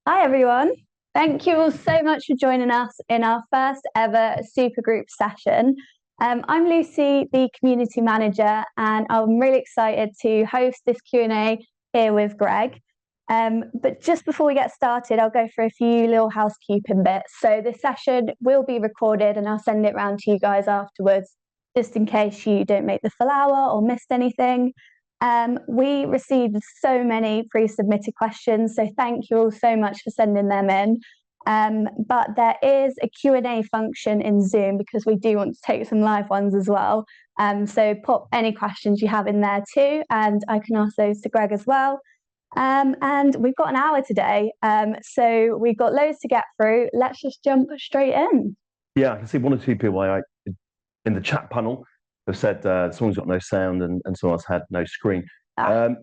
Hi, everyone. Thank you all so much for joining us in our first ever supergroup session. I'm Lucy, the community manager, and I'm really excited to host this Q&A here with Greg. But just before we get started, I'll go through a few little housekeeping bits. So this session will be recorded and I'll send it around to you guys afterwards, just in case you don't make the full hour or missed anything. We received so many pre-submitted questions, so thank you all so much for sending them in. But there is a Q&A function in Zoom because we do want to take some live ones as well. So pop any questions you have in there too, and I can ask those to Greg as well. And we've got an hour today, so we've got loads to get through. Let's just jump straight in. Yeah, I can see one or two people in the chat panel have said someone's got no sound and someone's had no screen. Have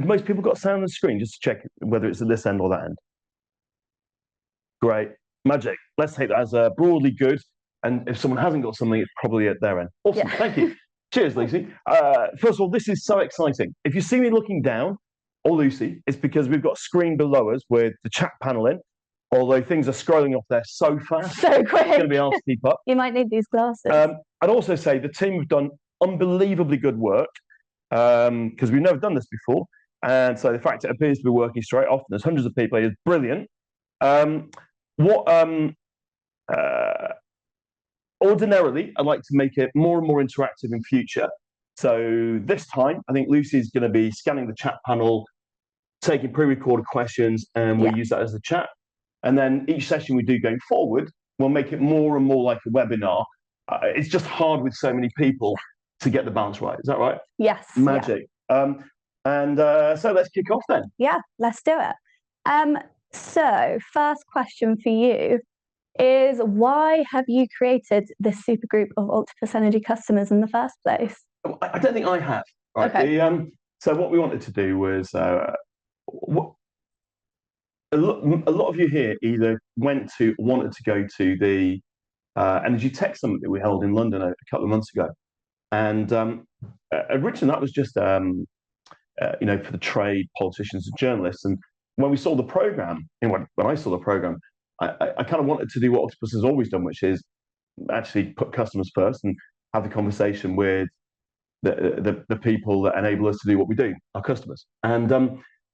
most people got sound and screen? Just to check whether it's at this end or that end. Great, magic. Let's take that as broadly good. And if someone hasn't got something, it's probably at their end. Awesome, yeah. Thank you. Cheers, Lucy. First of all, this is so exciting. If you see me looking down, or Lucy, it's because we've got a screen below us with the chat panel in. Although things are scrolling off there so fast, so quick, it's going to be hard to keep up. You might need these glasses. I'd also say the team have done unbelievably good work because we've never done this before, and so the fact it appears to be working straight off, and there's hundreds of people here, is brilliant. Ordinarily, I'd like to make it more and more interactive in future. So this time, I think Lucy's going to be scanning the chat panel, taking pre-recorded questions, and we'll use that as the chat. And then each session we do going forward, we'll make it more and more like a webinar. It's just hard with so many people to get the balance right. Is that right? Yes. Magic. Yeah. So let's kick off then. Yeah, let's do it. So first question for you is, why have you created this supergroup of Octopus Energy customers in the first place? I don't think I have. Right. Okay. So what we wanted to do was a lot of you here either wanted to go to the Energy Tech Summit that we held in London a couple of months ago, and originally that was just for the trade, politicians, and journalists. And when we saw the program, when I saw the program, I kind of wanted to do what Octopus has always done, which is actually put customers first and have the conversation with the people that enable us to do what we do, our customers. And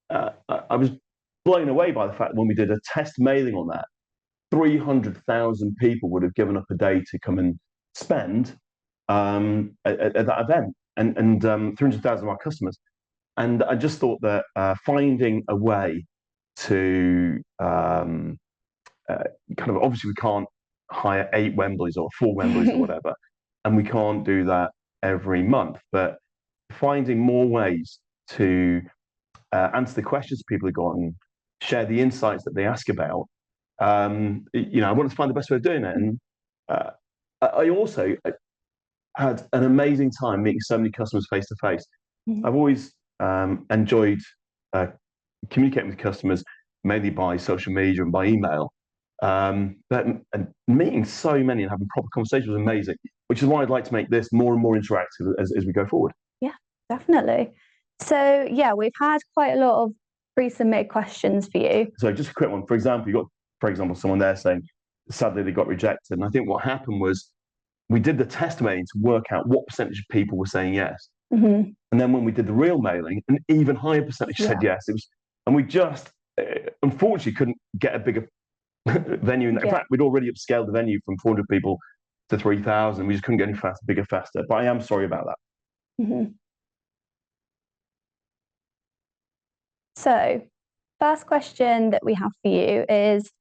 I was blown away by the fact that when we did a test mailing on that, 300,000 people would have given up a day to come and spend at that event, and 300,000 of our customers. And I just thought that finding a way to kind of, obviously we can't hire 8 Wembleys or 4 Wembleys or whatever, and we can't do that every month, but finding more ways to answer the questions people have got and share the insights that they ask about. I wanted to find the best way of doing it. And I also had an amazing time meeting so many customers face to face. I've always enjoyed communicating with customers mainly by social media and by email. But meeting so many and having proper conversations was amazing, which is why I'd like to make this more and more interactive as we go forward. Yeah, definitely. So yeah, we've had quite a lot of pre-submitted questions for you. So just a quick one. For example, you got, someone there saying, sadly, they got rejected. And I think what happened was we did the test mailing to work out what percentage of people were saying yes. And then when we did the real mailing, an even higher percentage said yes. And we just, unfortunately, couldn't get a bigger venue. In fact, we'd already upscaled the venue from 400 people to 3,000. We just couldn't get any bigger, faster. But I am sorry about that. So, first question that we have for you is,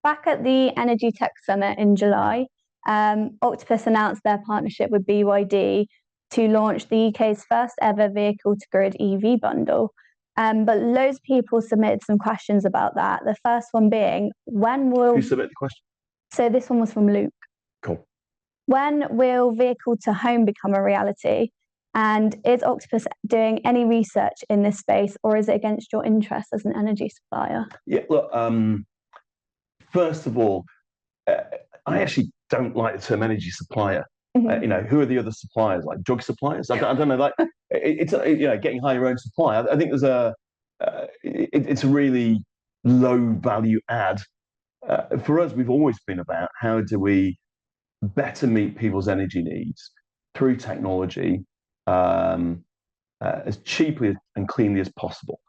back at the Energy Tech Summit in July, Octopus announced their partnership with BYD to launch the UK's first ever vehicle-to-grid EV bundle. But loads of people submitted some questions about that. The first one being, when will... Who submitted the question? So this one was from Luke. Cool. When will vehicle-to-home become a reality? And is Octopus doing any research in this space, or is it against your interest as an energy supplier? Yeah, look, first of all, I actually don't like the term energy supplier. Who are the other suppliers? Like drug suppliers? I don't know. Like it's getting high your own supply. I think there's it's a really low value add. For us, we've always been about how do we better meet people's energy needs through technology, as cheaply and cleanly as possible.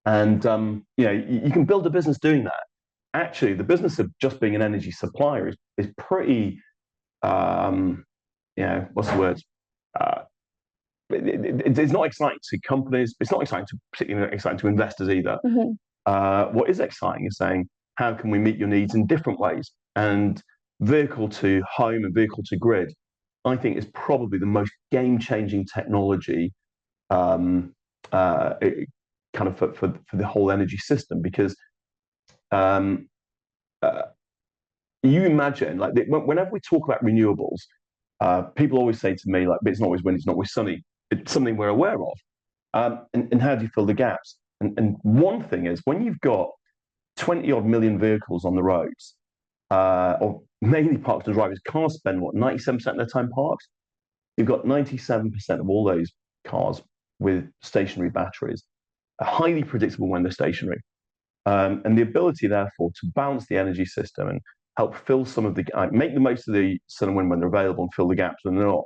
And you can build a business doing that. Actually, the business of just being an energy supplier is pretty, what's the word? It's not exciting to companies. It's not particularly exciting to investors either. What is exciting is saying, how can we meet your needs in different ways? And vehicle to home and vehicle to grid, I think, is probably the most game-changing technology, kind of for the whole energy system. Because you imagine, like, whenever we talk about renewables, people always say to me, like, but it's not always wind, it's not always sunny. It's something we're aware of. And how do you fill the gaps? And one thing is, when you've got 20 odd million vehicles on the roads, or mainly parked as drivers, cars spend what, 97% of their time parked? You've got 97% of all those cars with stationary batteries, are highly predictable when they're stationary. And the ability, therefore, to balance the energy system and help fill some of the, make the most of the sun and wind when they're available and fill the gaps when they're not.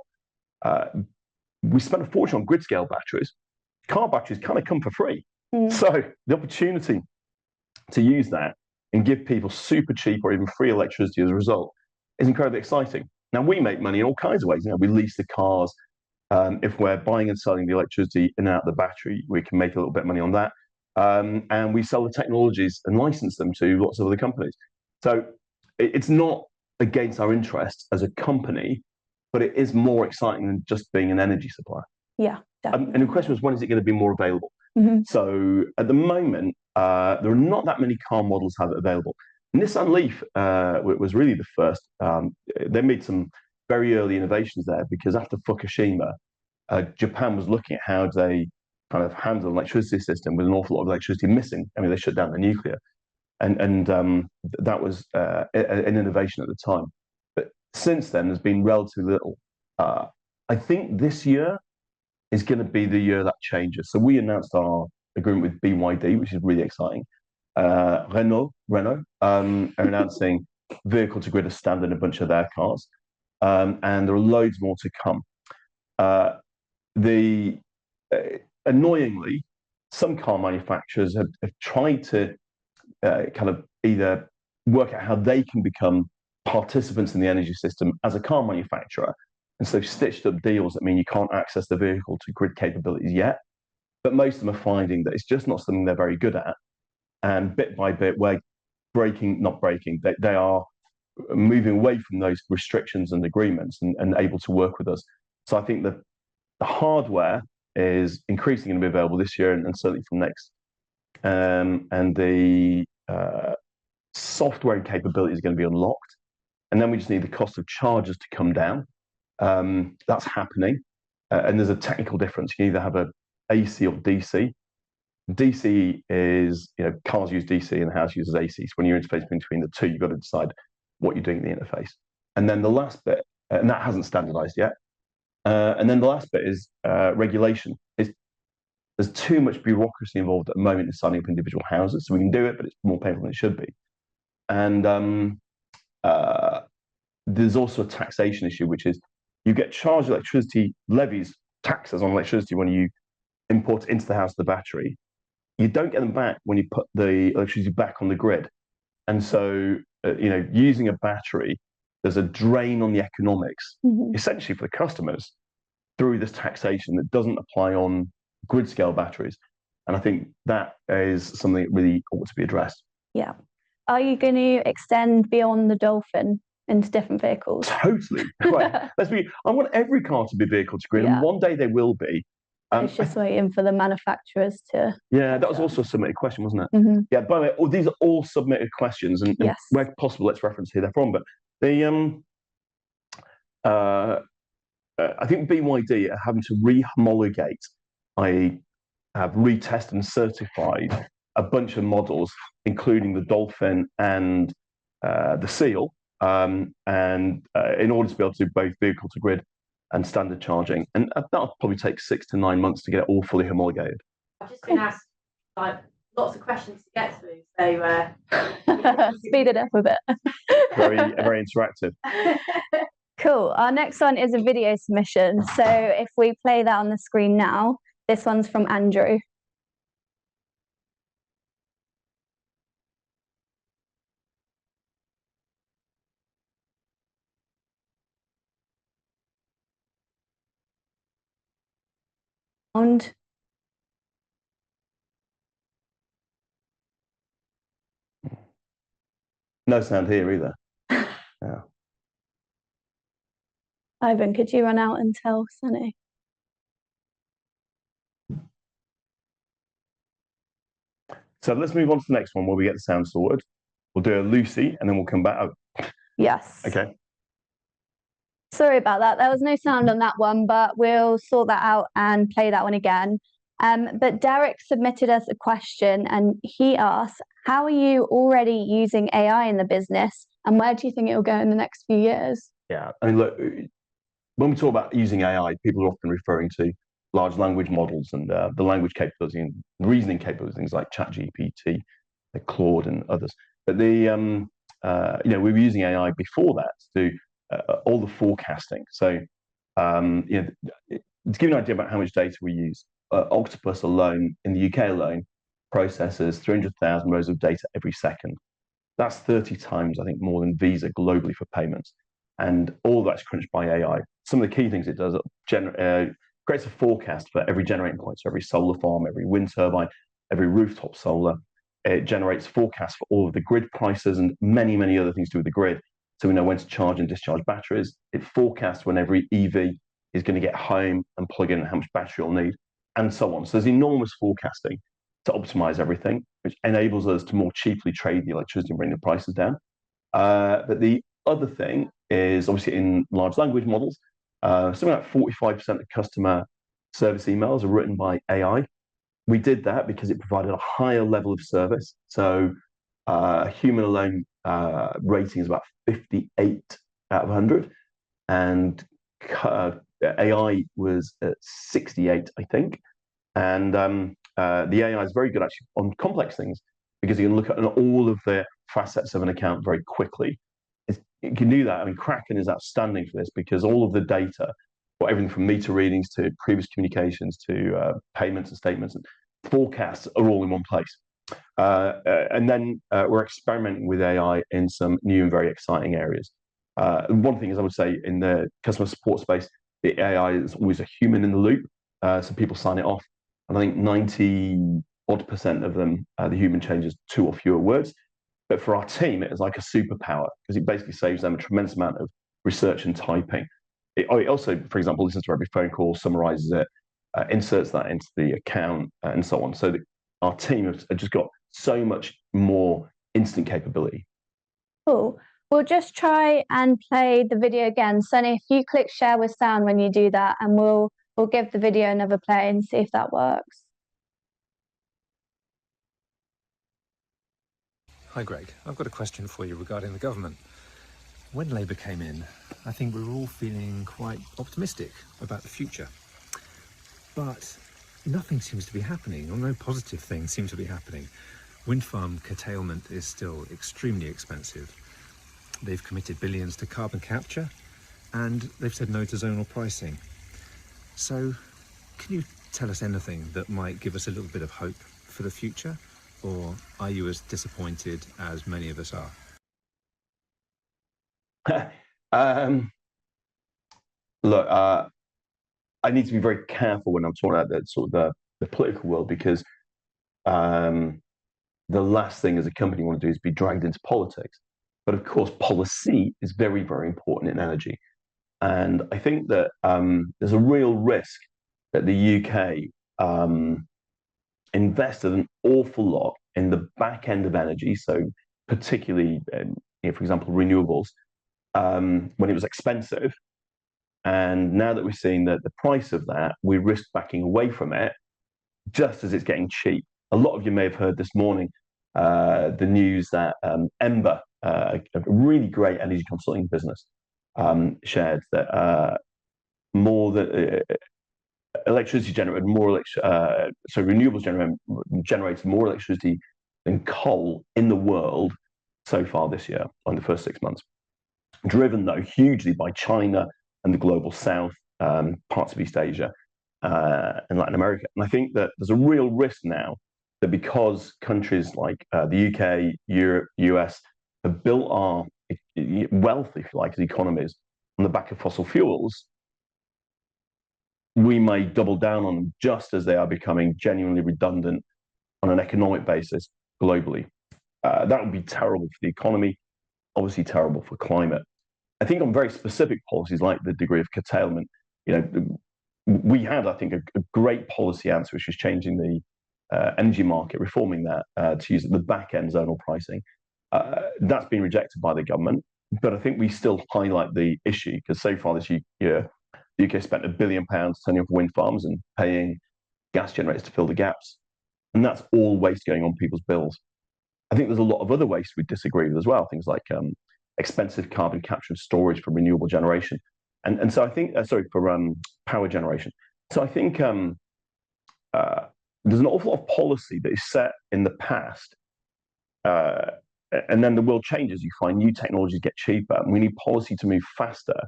We spend a fortune on grid scale batteries. Car batteries kind of come for free. So the opportunity to use that and give people super cheap or even free electricity as a result is incredibly exciting. Now, we make money in all kinds of ways. We lease the cars. If we're buying and selling the electricity in and out of the battery, we can make a little bit of money on that. And we sell the technologies and license them to lots of other companies. So it's not against our interests as a company, but it is more exciting than just being an energy supplier. Yeah, definitely. And the question was, when is it going to be more available? So at the moment, there are not that many car models have it available. Nissan Leaf was really the first. They made some very early innovations there, because after Fukushima, Japan was looking at how they kind of handle an electricity system with an awful lot of electricity missing. I mean, they shut down the nuclear. And that was an innovation at the time. But since then, there's been relatively little. I think this year is going to be the year that changes. So we announced our agreement with BYD, which is really exciting. Renault are announcing vehicle to grid as standard in a bunch of their cars. And there are loads more to come. Annoyingly, some car manufacturers have tried to kind of either work out how they can become participants in the energy system as a car manufacturer. And so they've stitched up deals that mean you can't access the vehicle to grid capabilities yet. But most of them are finding that it's just not something they're very good at. And bit by bit, we're they are moving away from those restrictions and agreements and able to work with us. So I think that the hardware is increasingly going to be available this year and certainly from next. And the software and capability is going to be unlocked. And then we just need the cost of chargers to come down. That's happening. And there's a technical difference. You either have a AC or DC. DC is, cars use DC and the house uses AC. So when you're interfacing between the two, you've got to decide what you're doing in the interface. And then the last bit, and that hasn't standardized yet. And then the last bit is regulation. There's too much bureaucracy involved at the moment in signing up individual houses. So we can do it, but it's more painful than it should be. And there's also a taxation issue, which is you get charged electricity levies, taxes on electricity when you import it into the house, the battery. You don't get them back when you put the electricity back on the grid. And so, using a battery, there's a drain on the economics, essentially for the customers, through this taxation that doesn't apply on grid scale batteries. And I think that is something that really ought to be addressed. Yeah. Are you going to extend beyond the Dolphin into different vehicles? Totally. Right. I want every car to be vehicle to grid, and one day they will be. It's just waiting for the manufacturers to. Yeah, that was also a submitted question, wasn't it? Yeah. By the way, these are all submitted questions, and where possible, let's reference who they're from. But I think BYD are having to re-homologate, i.e., have retested and certified a bunch of models, including the Dolphin and the Seal, and in order to be able to do both vehicle to grid and standard charging. And that'll probably take 6 to 9 months to get it all fully homologated. I've just been asked, like, lots of questions to get through, so speed it up a bit. Very interactive. Cool. Our next one is a video submission. So if we play that on the screen now, this one's from Andrew. And No sound here either. Yeah. Ivan, could you run out and tell Sunny? So let's move on to the next one where we get the sound sorted. We'll do a Lucy and then we'll come back. Oh. Yes. Okay. Sorry about that. There was no sound on that one, but we'll sort that out and play that one again. But Derek submitted us a question and he asked, how are you already using AI in the business and where do you think it will go in the next few years? Yeah, I mean, look, when we talk about using AI, people are often referring to large language models and the language capability and reasoning capabilities, things like ChatGPT, Claude, and others. But we were using AI before that to do all the forecasting. So, to give you an idea about how much data we use, Octopus alone in the UK alone processes 300,000 rows of data every second. That's 30 times, I think, more than Visa globally for payments. And all that's crunched by AI. Some of the key things it does, creates a forecast for every generating point. So every solar farm, every wind turbine, every rooftop solar. It generates forecasts for all of the grid prices and many, many other things to do with the grid. So we know when to charge and discharge batteries. It forecasts when every EV is going to get home and plug in and how much battery it'll need, and so on. So there's enormous forecasting to optimize everything, which enables us to more cheaply trade the electricity and bring the prices down. But the other thing is obviously in large language models, something like 45% of customer service emails are written by AI. We did that because it provided a higher level of service. So human alone rating is about 58 out of 100, and AI was at 68, I think. And the AI is very good actually on complex things because you can look at all of the facets of an account very quickly. It can do that. I mean, Kraken is outstanding for this because all of the data, everything from meter readings to previous communications to payments and statements and forecasts are all in one place. And then we're experimenting with AI in some new and very exciting areas. One thing is, I would say, in the customer support space, the AI is always a human in the loop. So people sign it off. And I think 90% of them, the human changes 2 or fewer words. But for our team, it is like a superpower because it basically saves them a tremendous amount of research and typing. It also, for example, listens to every phone call, summarizes it, inserts that into the account, and so on. So our team have just got so much more instant capability. Cool. We'll just try and play the video again. Sunny, if you click share with sound when you do that, and we'll give the video another play and see if that works. Hi Greg, I've got a question for you regarding the government. When Labour came in, I think we were all feeling quite optimistic about the future. But nothing seems to be happening, or no positive things seem to be happening. Wind farm curtailment is still extremely expensive. They've committed billions to carbon capture, and they've said no to zonal pricing. So, can you tell us anything that might give us a little bit of hope for the future? Or are you as disappointed as many of us are? Look, I need to be very careful when I'm talking about the political world because the last thing as a company you want to do is be dragged into politics. But of course, policy is very, very important in energy. And I think that there's a real risk that the UK invested an awful lot in the back end of energy, so particularly, for example, renewables, when it was expensive. And now that we're seeing the price of that, we risk backing away from it just as it's getting cheap. A lot of you may have heard this morning the news that Ember, a really great energy consulting business, shared that more than electricity generated more so renewables generated more electricity than coal in the world so far this year, in the first 6 months. Driven, though, hugely by China and the global south, parts of East Asia and Latin America. And I think that there's a real risk now that because countries like the UK, Europe, US have built our wealth, if you like, as economies on the back of fossil fuels, we may double down on them just as they are becoming genuinely redundant on an economic basis globally. That would be terrible for the economy, obviously terrible for climate. I think on very specific policies like the degree of curtailment, we had, I think, a great policy answer, which was changing the energy market, reforming that to use the back end zonal pricing. That's been rejected by the government, but I think we still highlight the issue because so far this year, the UK spent £1 billion turning off wind farms and paying gas generators to fill the gaps. And that's all waste going on people's bills. I think there's a lot of other waste we disagree with as well, things like expensive carbon capture and storage for renewable generation. And so I think, for power generation. So I think there's an awful lot of policy that is set in the past, and then the world changes. You find new technologies get cheaper, and we need policy to move faster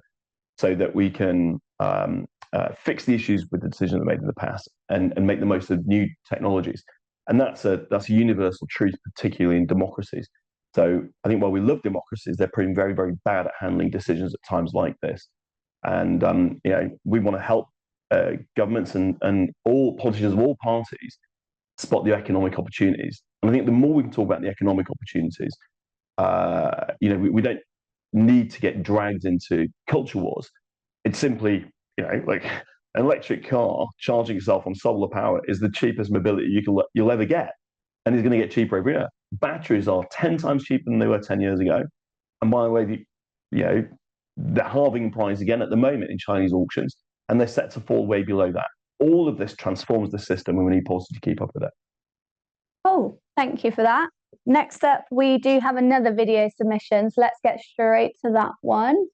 so that we can fix the issues with the decisions that were made in the past and make the most of new technologies. And that's a universal truth, particularly in democracies. So I think while we love democracies, they're proving very, very bad at handling decisions at times like this. And we want to help governments and all politicians of all parties spot the economic opportunities. And I think the more we can talk about the economic opportunities, we don't need to get dragged into culture wars. It's simply, like an electric car charging itself on solar power is the cheapest mobility you'll ever get, and it's going to get cheaper every year. Batteries are 10 times cheaper than they were 10 years ago. And by the way, they're halving price again at the moment in Chinese auctions, and they're set to fall way below that. All of this transforms the system, and we need policy to keep up with it. Oh, thank you for that. Next up, we do have another video submission, so let's get straight to that one.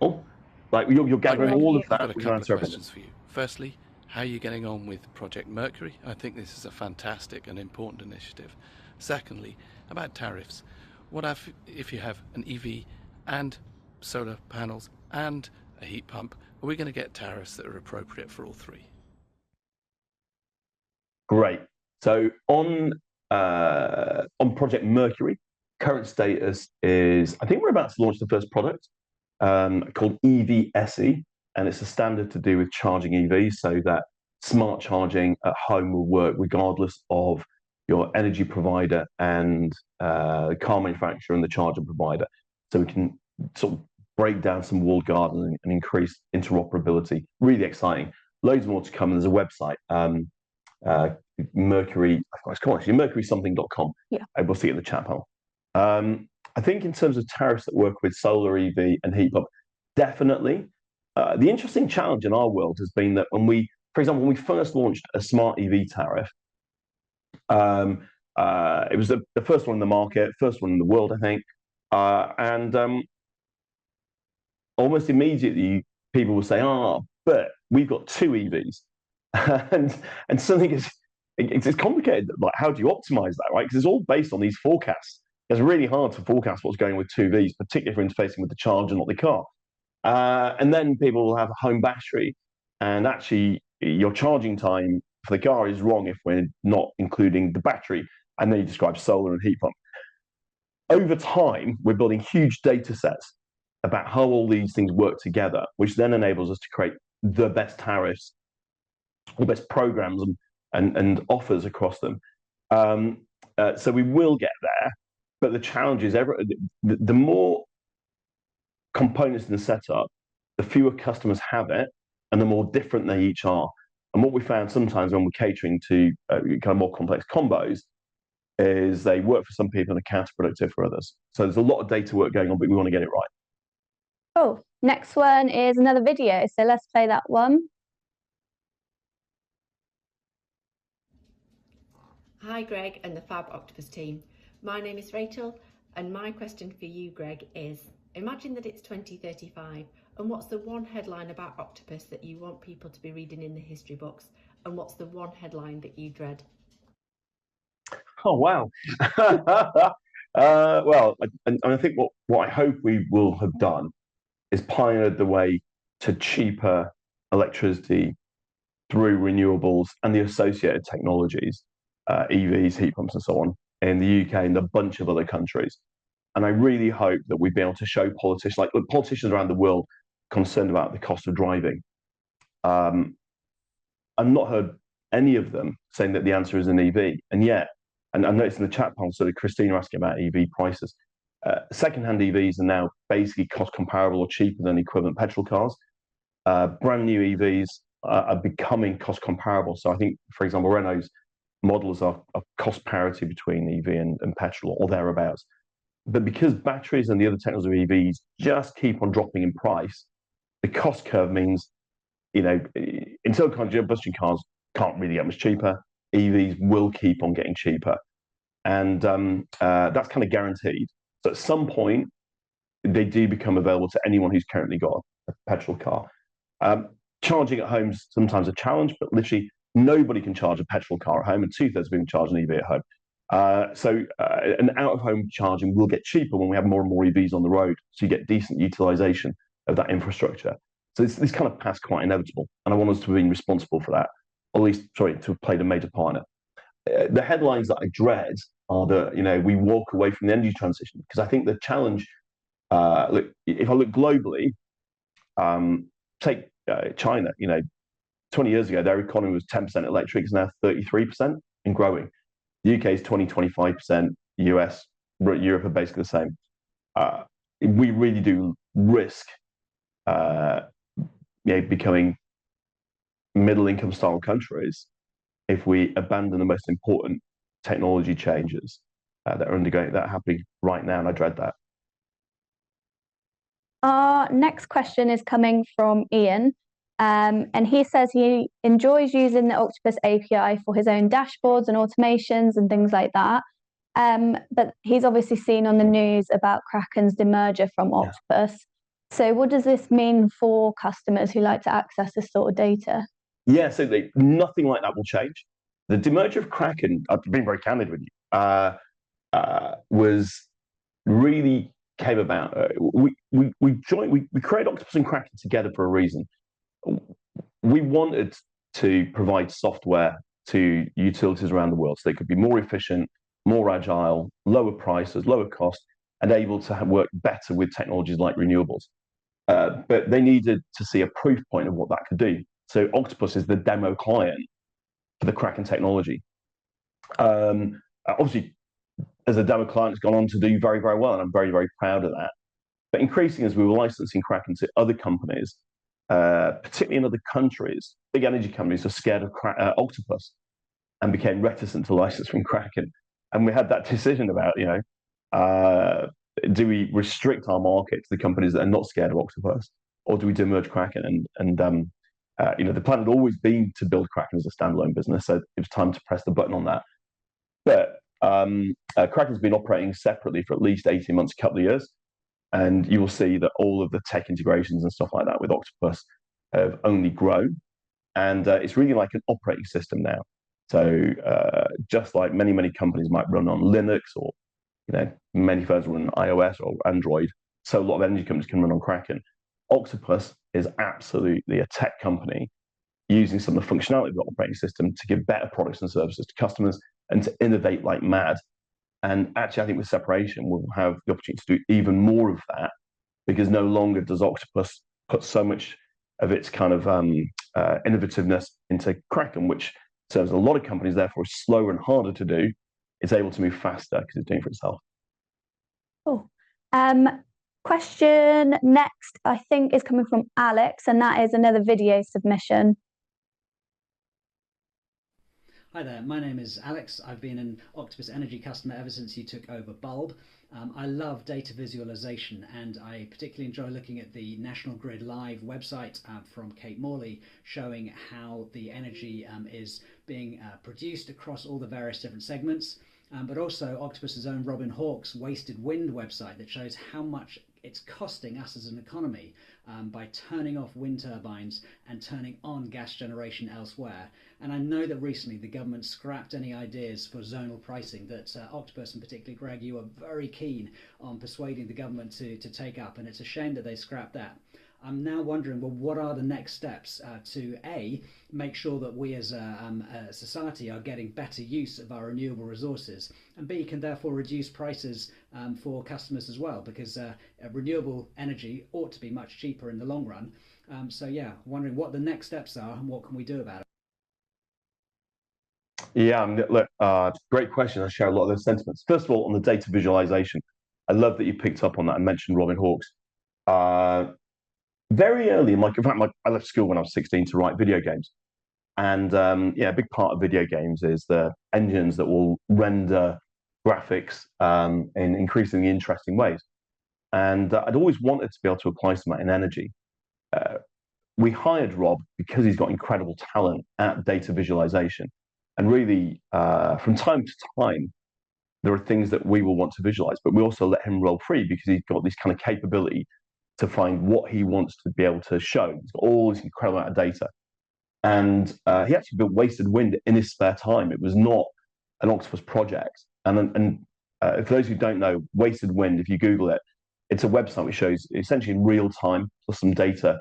Oh, like you're gathering all of that. I've got a couple of questions for you. Firstly, how are you getting on with Project Mercury? I think this is a fantastic and important initiative. Secondly, about tariffs. What if you have an EV and solar panels and a heat pump? Are we going to get tariffs that are appropriate for all three? Great. So on Project Mercury, current status is, I think we're about to launch the first product called EVSE, and it's a standard to do with charging EVs so that smart charging at home will work regardless of your energy provider and the car manufacturer and the charger provider. So we can sort of break down some walled gardens and increase interoperability. Really exciting. Loads more to come. There's a website, Mercury, I forgot it's called actually, mercurysomething.com. Yeah. We'll see it in the chat panel. I think in terms of tariffs that work with solar, EV, and heat pump, definitely. The interesting challenge in our world has been that for example, when we first launched a smart EV tariff, it was the first one in the market, first one in the world, I think, and almost immediately people will say, but we've got 2 EVs, and something it's complicated. Like, how do you optimize that, right? Because it's all based on these forecasts. It's really hard to forecast what's going on with 2 EVs, particularly if you're interfacing with the charger, not the car. And then people will have a home battery, and actually your charging time for the car is wrong if we're not including the battery. And then you describe solar and heat pump. Over time, we're building huge data sets about how all these things work together, which then enables us to create the best tariffs, the best programs and offers across them. So we will get there, but the challenge is the more components in the setup, the fewer customers have it, and the more different they each are. And what we found sometimes when we're catering to kind of more complex combos is they work for some people and are counterproductive for others. So there's a lot of data work going on, but we want to get it right. Oh, next one is another video, so let's play that one. Hi Greg and the Fab Octopus team. My name is Rachel, and my question for you, Greg, is imagine that it's 2035. And what's the one headline about Octopus that you want people to be reading in the history books? And what's the one headline that you dread? Oh, wow. And I think what I hope we will have done is pioneered the way to cheaper electricity through renewables and the associated technologies, EVs, heat pumps, and so on, in the UK and a bunch of other countries. And I really hope that we've been able to show politicians, like politicians around the world, concerned about the cost of driving. I've not heard any of them saying that the answer is an EV. And yet, and I noticed in the chat panel, so Christina asking about EV prices. Second-hand EVs are now basically cost comparable or cheaper than equivalent petrol cars. Brand new EVs are becoming cost comparable. So I think, for example, Renault's models are cost parity between EV and petrol or thereabouts. But because batteries and the other technology of EVs just keep on dropping in price, the cost curve means, internal combustion cars can't really get much cheaper. EVs will keep on getting cheaper. And that's kind of guaranteed. So at some point, they do become available to anyone who's currently got a petrol car. Charging at home is sometimes a challenge, but literally nobody can charge a petrol car at home, and 2/3 of people charge an EV at home. An out-of-home charging will get cheaper when we have more and more EVs on the road, so you get decent utilization of that infrastructure. So this kind of path's quite inevitable, and I want us to be responsible for that, or at least, to have played a major part in it. The headlines that I dread are that we walk away from the energy transition, because I think the challenge, look, if I look globally, take China, 20 years ago, their economy was 10% electric, it's now 33% and growing. The UK is 20-25%, US, Europe are basically the same. We really do risk becoming middle-income style countries if we abandon the most important technology changes that are happening right now, and I dread that. Our next question is coming from Ian, and he says he enjoys using the Octopus API for his own dashboards and automations and things like that. But he's obviously seen on the news about Kraken's demerger from Octopus. So what does this mean for customers who like to access this sort of data? Yeah, so nothing like that will change. The demerger of Kraken, I've been very candid with you, was really came about. We created Octopus and Kraken together for a reason. We wanted to provide software to utilities around the world so they could be more efficient, more agile, lower prices, lower cost, and able to work better with technologies like renewables. But they needed to see a proof point of what that could do. So Octopus is the demo client for the Kraken technology. Obviously, as a demo client, it's gone on to do very, very well, and I'm very, very proud of that. But increasingly, as we were licensing Kraken to other companies, particularly in other countries, big energy companies are scared of Octopus and became reticent to license from Kraken. And we had that decision about, do we restrict our market to the companies that are not scared of Octopus, or do we demerge Kraken? The plan had always been to build Kraken as a standalone business, so it was time to press the button on that. But Kraken's been operating separately for at least 18 months, a couple of years, and you will see that all of the tech integrations and stuff like that with Octopus have only grown, and it's really like an operating system now. So just like many companies might run on Linux, or many phones run on iOS or Android, so a lot of energy companies can run on Kraken. Octopus is absolutely a tech company using some of the functionality of the operating system to give better products and services to customers and to innovate like mad. And actually, I think with separation, we'll have the opportunity to do even more of that, because no longer does Octopus put so much of its kind of innovativeness into Kraken, which serves a lot of companies, therefore is slower and harder to do. It's able to move faster because it's doing it for itself. Cool. Question next, I think, is coming from Alex, and that is another video submission. Hi there, my name is Alex. I've been an Octopus Energy customer ever since you took over Bulb. I love data visualization, and I particularly enjoy looking at the National Grid Live website from Kate Morley, showing how the energy is being produced across all the various different segments. but also Octopus's own Robin Hawke's Wasted Wind website that shows how much it's costing us as an economy by turning off wind turbines and turning on gas generation elsewhere. And I know that recently the government scrapped any ideas for zonal pricing that Octopus, and particularly Greg, you are very keen on persuading the government to take up, and it's a shame that they scrapped that. I'm now wondering, well, what are the next steps to A, make sure that we as a society are getting better use of our renewable resources, and B, can therefore reduce prices for customers as well, because renewable energy ought to be much cheaper in the long run. So yeah, wondering what the next steps are and what can we do about it. Yeah, look, great question. I share a lot of those sentiments. First of all, on the data visualization, I love that you picked up on that and mentioned Robin Hawke's. Very early in in fact, I left school when I was 16 to write video games. And yeah, a big part of video games is the engines that will render graphics in increasingly interesting ways. And I'd always wanted to be able to apply some of that in energy. We hired Rob because he's got incredible talent at data visualization. And really, from time to time, there are things that we will want to visualize, but we also let him roll free because he's got this kind of capability to find what he wants to be able to show. He's got all this incredible amount of data. And he actually built Wasted Wind in his spare time. It was not an Octopus project. And for those who don't know, Wasted Wind, if you Google it, it's a website which shows essentially in real time, plus some data,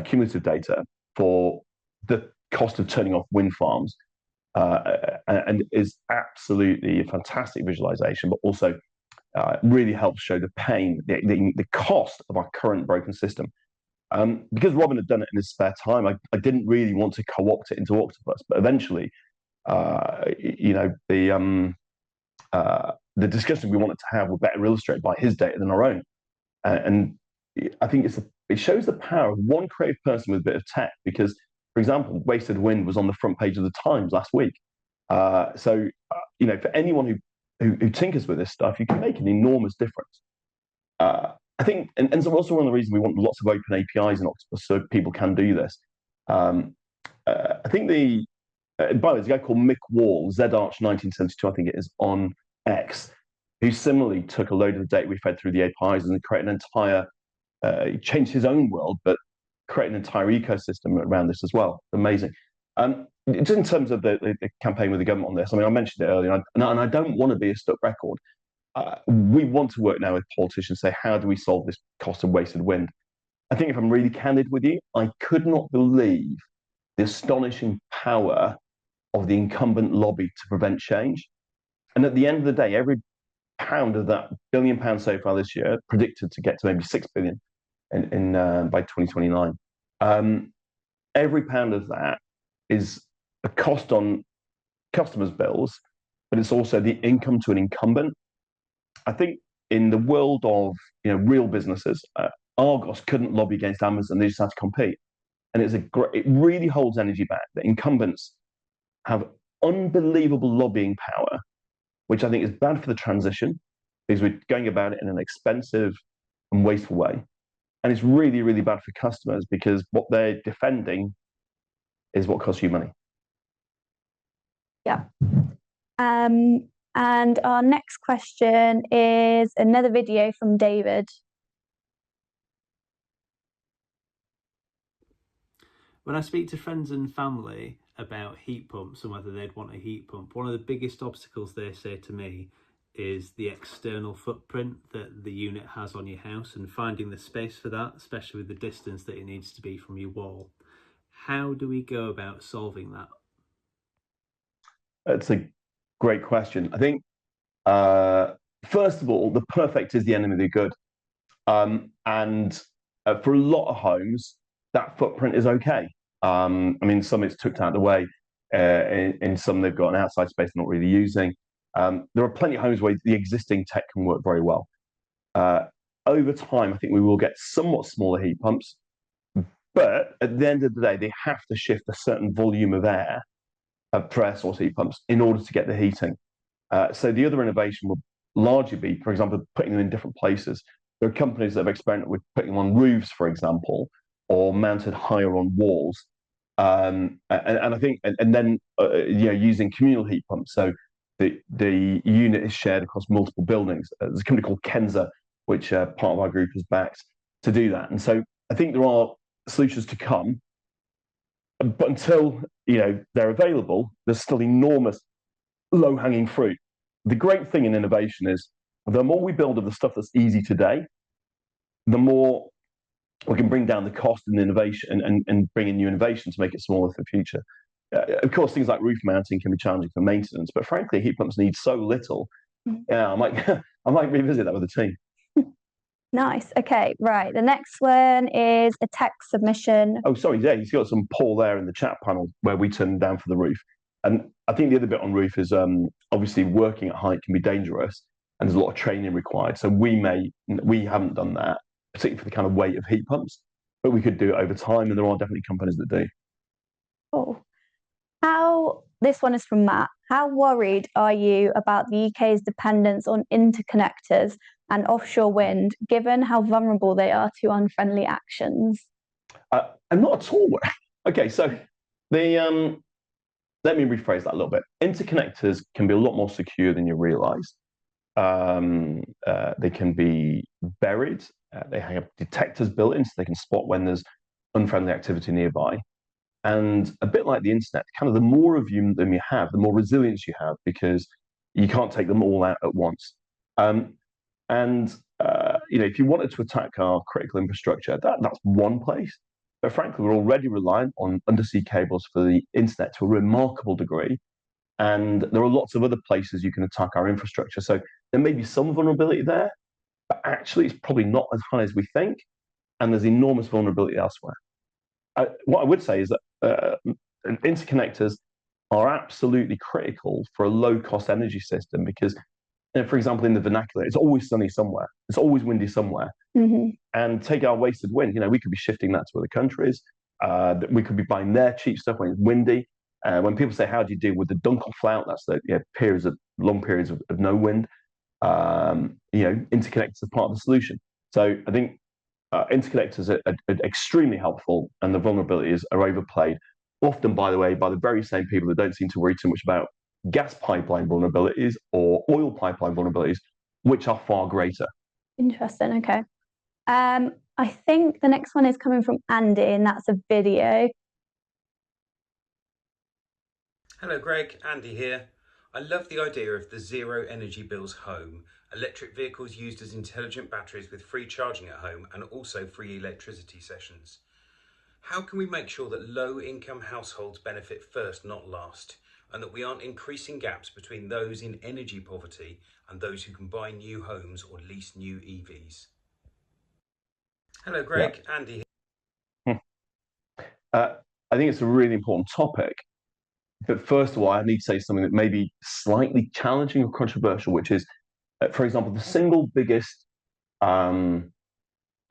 cumulative data, for the cost of turning off wind farms. And is absolutely a fantastic visualization, but also really helps show the pain, the cost of our current broken system. Because Robin had done it in his spare time, I didn't really want to co-opt it into Octopus, but eventually, the discussion we wanted to have were better illustrated by his data than our own. And I think it shows the power of one creative person with a bit of tech, because, for example, Wasted Wind was on the front page of the Times last week. So for anyone who tinkers with this stuff, you can make an enormous difference. I think, and so also one of the reasons we want lots of open APIs in Octopus so people can do this. I think by the way, there's a guy called Mick Wall, ZArch1972, I think it is, on X, who similarly took a load of the data we fed through the APIs and created an entire, he changed his own world, but created an entire ecosystem around this as well. Amazing. Just in terms of the campaign with the government on this, I mean, I mentioned it earlier, and I don't want to be a stuck record. We want to work now with politicians, say, how do we solve this cost of wasted wind? I think if I'm really candid with you, I could not believe the astonishing power of the incumbent lobby to prevent change. And at the end of the day, every pound of that £1 billion so far this year, predicted to get to maybe 6 billion by 2029. Every pound of that is a cost on customers' bills, but it's also the income to an incumbent. I think in the world of real businesses, Argos couldn't lobby against Amazon; they just had to compete, and it really holds energy back. The incumbents have unbelievable lobbying power, which I think is bad for the transition because we're going about it in an expensive and wasteful way, and it's really, really bad for customers because what they're defending is what costs you money. Yeah. And our next question is another video from David. When I speak to friends and family about heat pumps and whether they'd want a heat pump, one of the biggest obstacles they say to me is the external footprint that the unit has on your house and finding the space for that, especially with the distance that it needs to be from your wall. How do we go about solving that? It's a great question. I think, first of all, the perfect is the enemy of the good. And for a lot of homes, that footprint is okay. I mean, some it's tucked out of the way. In some, they've got an outside space they're not really using. There are plenty of homes where the existing tech can work very well. Over time, I think we will get somewhat smaller heat pumps. But at the end of the day, they have to shift a certain volume of air for air source heat pumps in order to get the heating. So the other innovation will largely be, for example, putting them in different places. There are companies that have experimented with putting them on roofs, for example, or mounted higher on walls. And I think, and then using communal heat pumps. So the unit is shared across multiple buildings. There's a company called Kenza, which part of our group has backed to do that. And so I think there are solutions to come, but until they're available, there's still enormous low-hanging fruit. The great thing in innovation is the more we build of the stuff that's easy today, the more we can bring down the cost and innovation and bring in new innovation to make it smaller for the future. Of course, things like roof mounting can be challenging for maintenance, but frankly, heat pumps need so little. Yeah, I might revisit that with the team. Nice. Okay, right. The next one is a text submission. Oh, sorry. Yeah, he's got some Paul there in the chat panel where we turn down for the roof. And I think the other bit on roof is obviously working at height can be dangerous, and there's a lot of training required. So we haven't done that, particularly for the kind of weight of heat pumps, but we could do it over time, and there are definitely companies that do. Cool. This one is from Matt. How worried are you about the UK's dependence on interconnectors and offshore wind, given how vulnerable they are to unfriendly actions? I'm not at all worried. Okay, so let me rephrase that a little bit. Interconnectors can be a lot more secure than you realise. They can be buried. They have detectors built in so they can spot when there's unfriendly activity nearby. And a bit like the internet, kind of the more of them you have, the more resilience you have, because you can't take them all out at once. If you wanted to attack our critical infrastructure, that's one place. But frankly, we're already reliant on undersea cables for the internet to a remarkable degree. And there are lots of other places you can attack our infrastructure. So there may be some vulnerability there, but actually it's probably not as high as we think. And there's enormous vulnerability elsewhere. What I would say is that interconnectors are absolutely critical for a low-cost energy system because, for example, in the vernacular, it's always sunny somewhere. It's always windy somewhere. Mm-hmm. And take our wasted wind. We could be shifting that to other countries. We could be buying their cheap stuff when it's windy. When people say, how do you deal with the Dunkelflaut? That's the long periods of no wind. Interconnectors are part of the solution. So I think interconnectors are extremely helpful, and the vulnerabilities are overplayed, often, by the way, by the very same people that don't seem to worry too much about gas pipeline vulnerabilities or oil pipeline vulnerabilities, which are far greater. Interesting. Okay. I think the next one is coming from Andy, and that's a video. Hello, Greg. Andy here. I love the idea of the zero energy bills home, electric vehicles used as intelligent batteries with free charging at home and also free electricity sessions. How can we make sure that low-income households benefit first, not last, and that we aren't increasing gaps between those in energy poverty and those who can buy new homes or lease new EVs? Hello, Greg. Yeah. Andy here. I think it's a really important topic. But first of all, I need to say something that may be slightly challenging or controversial, which is, for example, the single biggest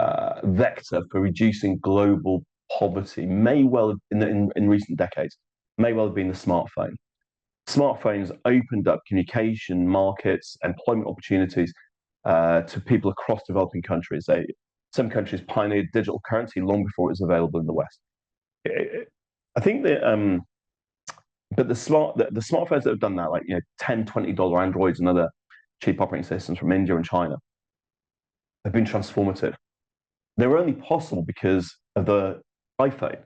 vector for reducing global poverty may well have, in recent decades, may well have been the smartphone. Smartphones opened up communication markets, employment opportunities to people across developing countries. Some countries pioneered digital currency long before it was available in the West. I think that. But the smartphones that have done that, like $10, $20 Androids and other cheap operating systems from India and China, have been transformative. They were only possible because of the iPhone,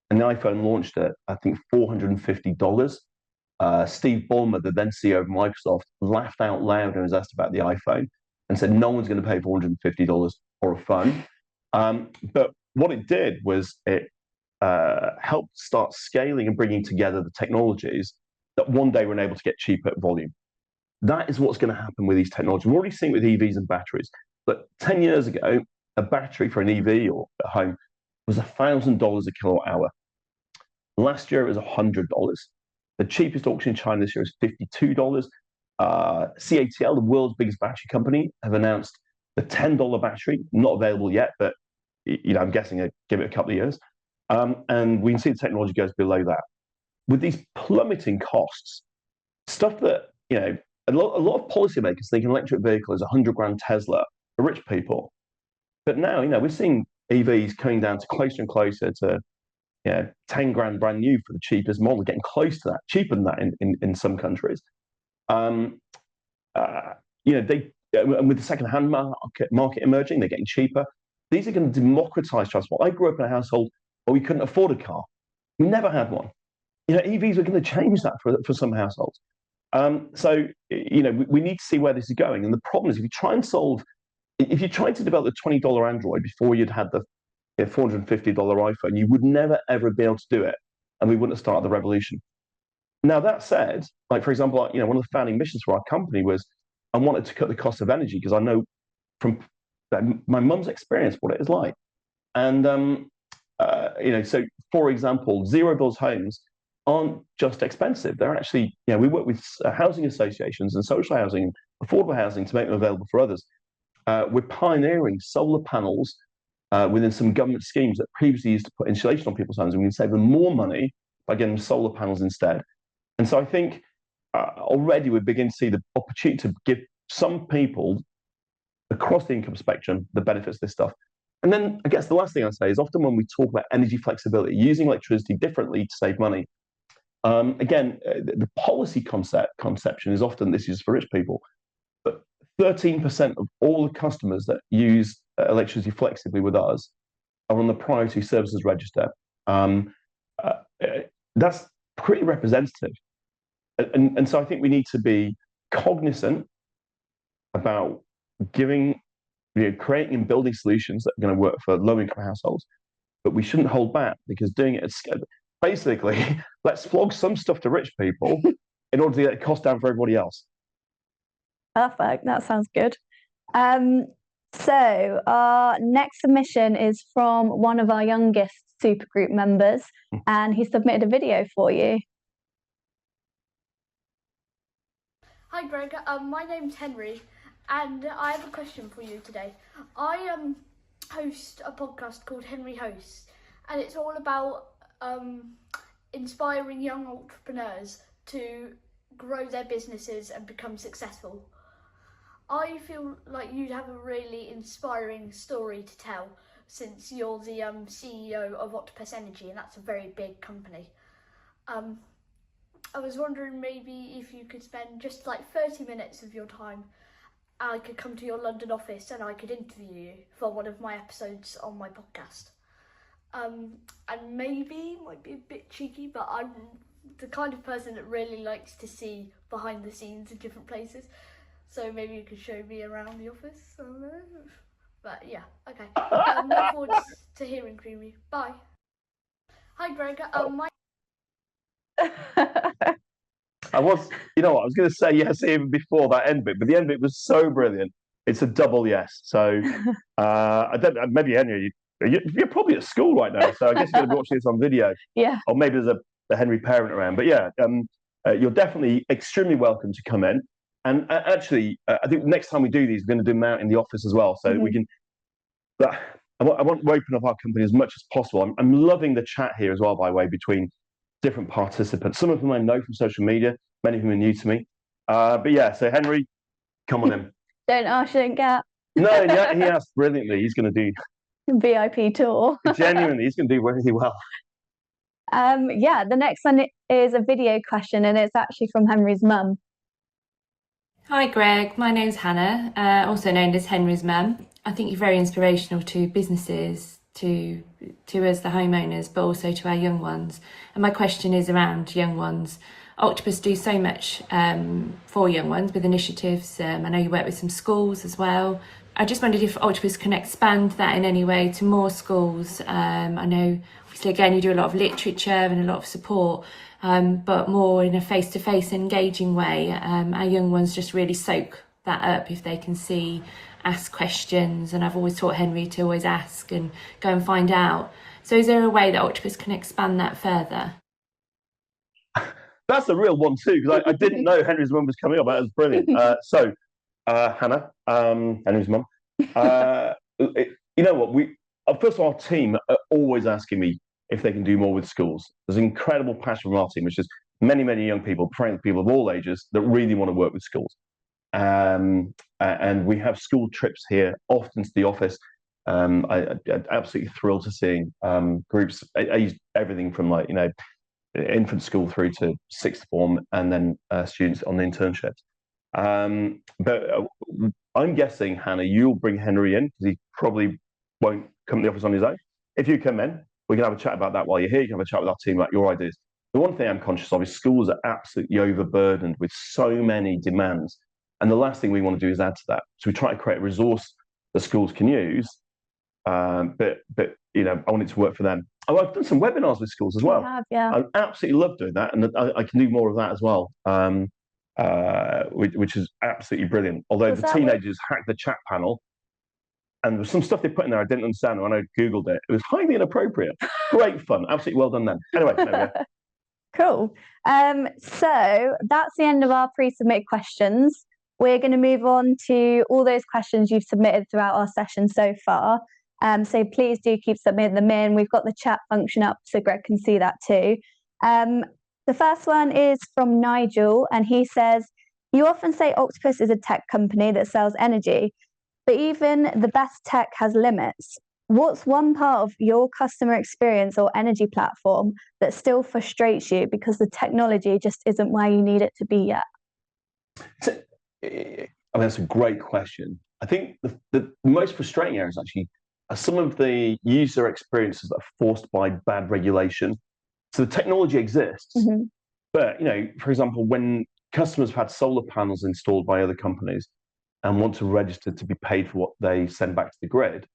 and the iPhone launched at I think $450. Steve Ballmer, the then CEO of Microsoft, laughed out loud when he was asked about the iPhone and said no one's going to pay $450 for a phone. But what it did was it helped start scaling and bringing together the technologies that one day were able to get cheaper at volume. That is what's going to happen with these technologies. We're already seeing it with EVs and batteries. But 10 years ago, a battery for an EV or at home was $1,000 a kilowatt hour. Last year, it was $100. The cheapest auction in China this year is $52. CATL, the world's biggest battery company, have announced the $10 battery, not available yet, but I'm guessing they give it a couple of years. And we can see the technology goes below that. With these plummeting costs, stuff that, a lot of policymakers think an electric vehicle is $100,000 Tesla for rich people. But now, we're seeing EVs coming down to closer and closer to, $10,000 brand new for the cheapest model, getting close to that, cheaper than that in some countries. And with the second-hand market emerging, they're getting cheaper. These are going to democratize transport. I grew up in a household where we couldn't afford a car. We never had one. EVs are going to change that for some households. We need to see where this is going. And the problem is, if you tried to develop the $20 Android before you'd had the $450 iPhone, you would never, ever be able to do it. And we wouldn't have started the revolution. Now, that said, like, for example, one of the founding missions for our company was I wanted to cut the cost of energy because I know from my mum's experience what it is like. And, so, for example, zero bills homes aren't just expensive. They're actually, we work with housing associations and social housing, affordable housing to make them available for others. We're pioneering solar panels within some government schemes that previously used to put insulation on people's homes, and we can save them more money by getting solar panels instead. And so I think already we're beginning to see the opportunity to give some people across the income spectrum the benefits of this stuff. And then I guess the last thing I'd say is often when we talk about energy flexibility, using electricity differently to save money, the policy conception is often this is for rich people, but 13% of all the customers that use electricity flexibly with us are on the priority services register. That's pretty representative. And so I think we need to be cognizant about creating and building solutions that are going to work for low-income households, but we shouldn't hold back because doing it at scale. Basically, let's flog some stuff to rich people in order to get the cost down for everybody else. Perfect. That sounds good. So our next submission is from one of our youngest supergroup members, and he submitted a video for you. Hi Greg, my name's Henry, and I have a question for you today. I host a podcast called Henry Hosts, and it's all about inspiring young entrepreneurs to grow their businesses and become successful. I feel like you'd have a really inspiring story to tell, since you're the CEO of Octopus Energy, and that's a very big company. I was wondering maybe if you could spend just like 30 minutes of your time. I could come to your London office and I could interview you for one of my episodes on my podcast. And maybe, might be a bit cheeky, but I'm the kind of person that really likes to see behind the scenes in different places. So maybe you could show me around the office. I don't know. But yeah, okay. Look forward to hearing from you. Bye. Hi Greg, I was going to say yes even before that end bit, but the end bit was so brilliant. It's a double yes. So I don't know, maybe Henry, you're probably at school right now, so I guess you're going to be watching this on video. Yeah. Or maybe there's a Henry parent around. But yeah, you're definitely extremely welcome to come in. And actually, I think next time we do these, we're going to do them out in the office as well, so we can. I want to open up our company as much as possible. I'm loving the chat here as well, by the way, between different participants. Some of them I know from social media, many of them are new to me. But yeah, so Henry, come on in. Don't ask, you don't get. No, he asked brilliantly. He's going to do VIP tour. Genuinely, he's going to do really well. Yeah, the next one is a video question, and it's actually from Henry's mum. Hi Greg, my name's Hannah, also known as Henry's mum. I think you're very inspirational to businesses, to us the homeowners, but also to our young ones. And my question is around young ones. Octopus do so much for young ones with initiatives. I know you work with some schools as well. I just wondered if Octopus can expand that in any way to more schools. I know, obviously, again, you do a lot of literature and a lot of support, but more in a face-to-face engaging way. Our young ones just really soak that up if they can see, ask questions, and I've always taught Henry to always ask and go and find out. So is there a way that Octopus can expand that further? That's a real one too, because I didn't know Henry's mum was coming up. That was brilliant. Hannah, Henry's mum. You know what? First of all, our team are always asking me if they can do more with schools. There's an incredible passion from our team, which is many, many young people, people of all ages that really want to work with schools. And we have school trips here often to the office. I'm absolutely thrilled to seeing groups. I use everything from infant school through to sixth form, and then students on the internships. But I'm guessing, Hannah, you'll bring Henry in because he probably won't come to the office on his own. If you come in, we can have a chat about that while you're here. You can have a chat with our team about your ideas. The one thing I'm conscious of is schools are absolutely overburdened with so many demands. And the last thing we want to do is add to that. So we try to create a resource that schools can use. But you know, I want it to work for them. Oh, I've done some webinars with schools as well. Yeah. I absolutely love doing that, and I can do more of that as well, which is absolutely brilliant. Although the teenagers hacked the chat panel, and there was some stuff they put in there I didn't understand when I Googled it. It was highly inappropriate. Great fun. Absolutely well done then. Anyway, there we go. Cool. So that's the end of our pre-submitted questions. We're going to move on to all those questions you've submitted throughout our session so far. So please do keep submitting them in. We've got the chat function up so Greg can see that too. The first one is from Nigel, and he says, you often say Octopus is a tech company that sells energy, but even the best tech has limits. What's one part of your customer experience or energy platform that still frustrates you because the technology just isn't where you need it to be yet? I mean, that's a great question. I think the most frustrating areas actually are some of the user experiences that are forced by bad regulation. So the technology exists, but, you know, for example, when customers have had solar panels installed by other companies and want to register to be paid for what they send back to the grid,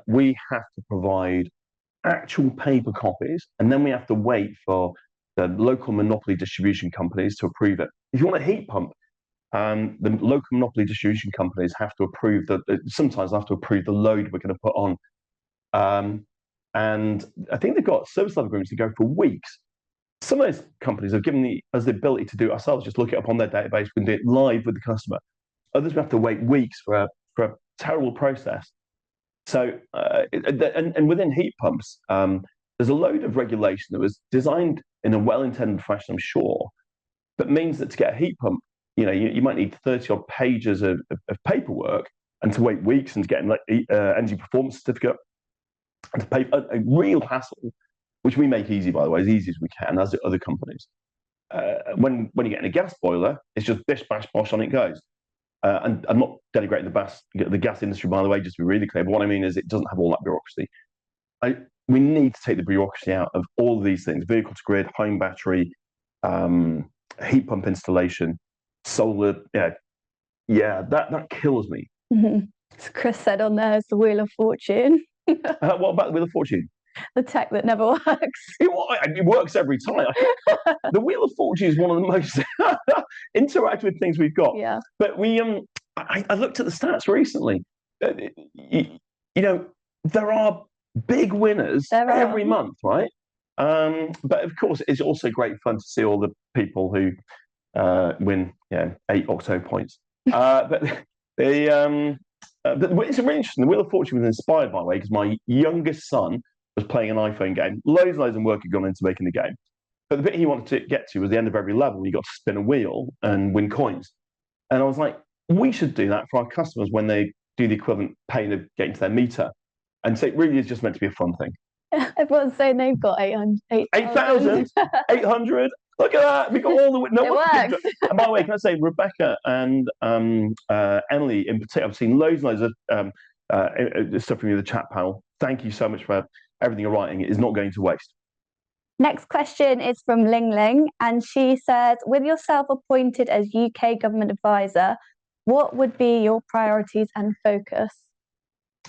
we have to provide actual paper copies, and then we have to wait for the local monopoly distribution companies to approve it. If you want a heat pump, the local monopoly distribution companies have to approve sometimes have to approve the load we're going to put on. And I think they've got service level agreements that go for weeks. Some of those companies have given us the ability to do it ourselves, just look it up on their database, we can do it live with the customer. Others we have to wait weeks for a terrible process. So, and within heat pumps, there's a load of regulation that was designed in a well-intended fashion, I'm sure, but means that to get a heat pump, you know, you might need 30-odd pages of paperwork, and to wait weeks and to get an energy performance certificate, and to pay a real hassle, which we make easy, by the way, as easy as we can, as do other companies. When you get in a gas boiler, it's just bish, bash, bosh, on it goes. And I'm not denigrating the gas industry, by the way, just to be really clear, but what I mean is it doesn't have all that bureaucracy. We need to take the bureaucracy out of all of these things: vehicle to grid, home battery, heat pump installation, solar. That kills me. So Chris said on there, it's the Wheel of Fortune. What about the Wheel of Fortune? The tech that never works. It works every time. The Wheel of Fortune is one of the most interactive things we've got. Yeah. But I looked at the stats recently. You know, there are big winners every month, right? But of course, it's also great fun to see all the people who win, 8 Octo points. But it's really interesting. The Wheel of Fortune was inspired, by the way, because my youngest son was playing an iPhone game. Loads of work had gone into making the game. But the bit he wanted to get to was the end of every level. You got to spin a wheel and win coins. And I was like, we should do that for our customers when they do the equivalent paying to get into their meter. And so it really is just meant to be a fun thing. Everyone's saying they've got 8,000, 800. Look at that. We got all the. No, it works. And by the way, can I say, Rebecca and Emily in particular, I've seen loads of stuff from you, the chat panel. Thank you so much for everything you're writing. It is not going to waste. Next question is from Ling Ling, and she says, with yourself appointed as UK government advisor, what would be your priorities and focus?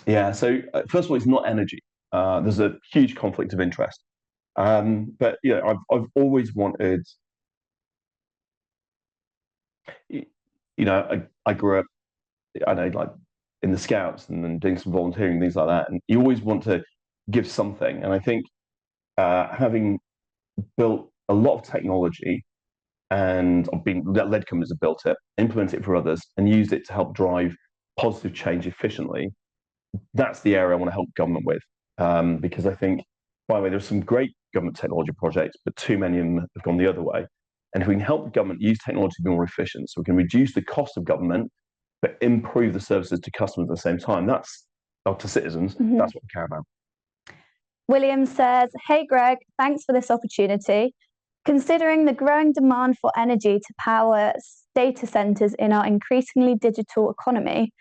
Yeah, so first of all, it's not energy. There's a huge conflict of interest. But I've always wanted, I grew up, like in the Scouts and then doing some volunteering, things like that. And you always want to give something. And I think having built a lot of technology and led companies have built it, implemented it for others, and used it to help drive positive change efficiently, that's the area I want to help government with. Because I think, by the way, there's some great government technology projects, but too many of them have gone the other way. And if we can help the government use technology to be more efficient, so we can reduce the cost of government, but improve the services to customers at the same time, to citizens, that's what we care about. William says, hey Greg, thanks for this opportunity. Considering the growing demand for energy to power data centers in our increasingly digital economy,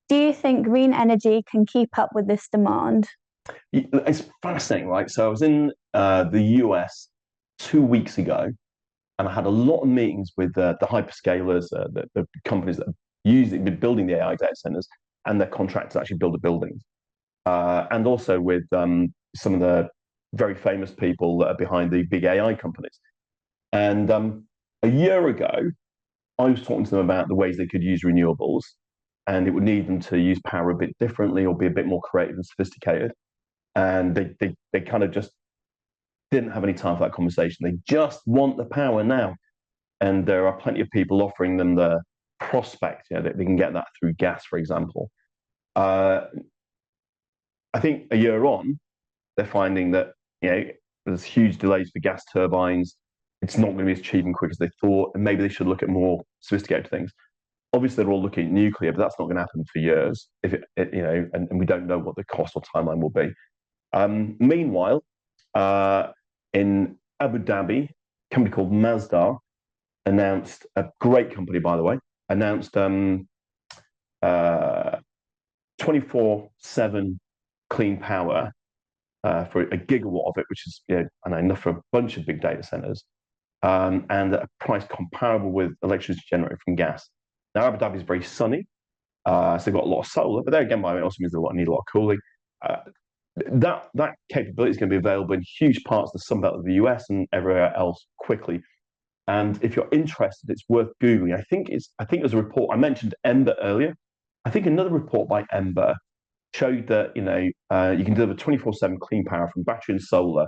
do you think green energy can keep up with this demand? It's fascinating, right? So I was in the US 2 weeks ago, and I had a lot of meetings with the hyperscalers, the companies that have been building the AI data centers, and their contractors actually build the buildings, and also with some of the very famous people that are behind the big AI companies. And a year ago, I was talking to them about the ways they could use renewables, and it would need them to use power a bit differently or be a bit more creative and sophisticated. And they kind of just didn't have any time for that conversation. They just want the power now. And there are plenty of people offering them the prospect, that they can get that through gas, for example. I think a year on, they're finding that there's huge delays for gas turbines. It's not going to be as cheap and quick as they thought, and maybe they should look at more sophisticated things. Obviously, they're all looking at nuclear, but that's not going to happen for years. And we don't know what the cost or timeline will be. Meanwhile, in Abu Dhabi, a company called Masdar announced, a great company, by the way, announced 24/7 clean power for a gigawatt of it, which is enough for a bunch of big data centers, and at a price comparable with electricity generated from gas. Now, Abu Dhabi is very sunny, so they've got a lot of solar, but there again, by the way, it also means they need a lot of cooling. That capability is going to be available in huge parts of the Sunbelt of the US and everywhere else quickly. And if you're interested, it's worth Googling. I think there's a report, I mentioned Ember earlier. I think another report by Ember showed that you can deliver 24/7 clean power from battery and solar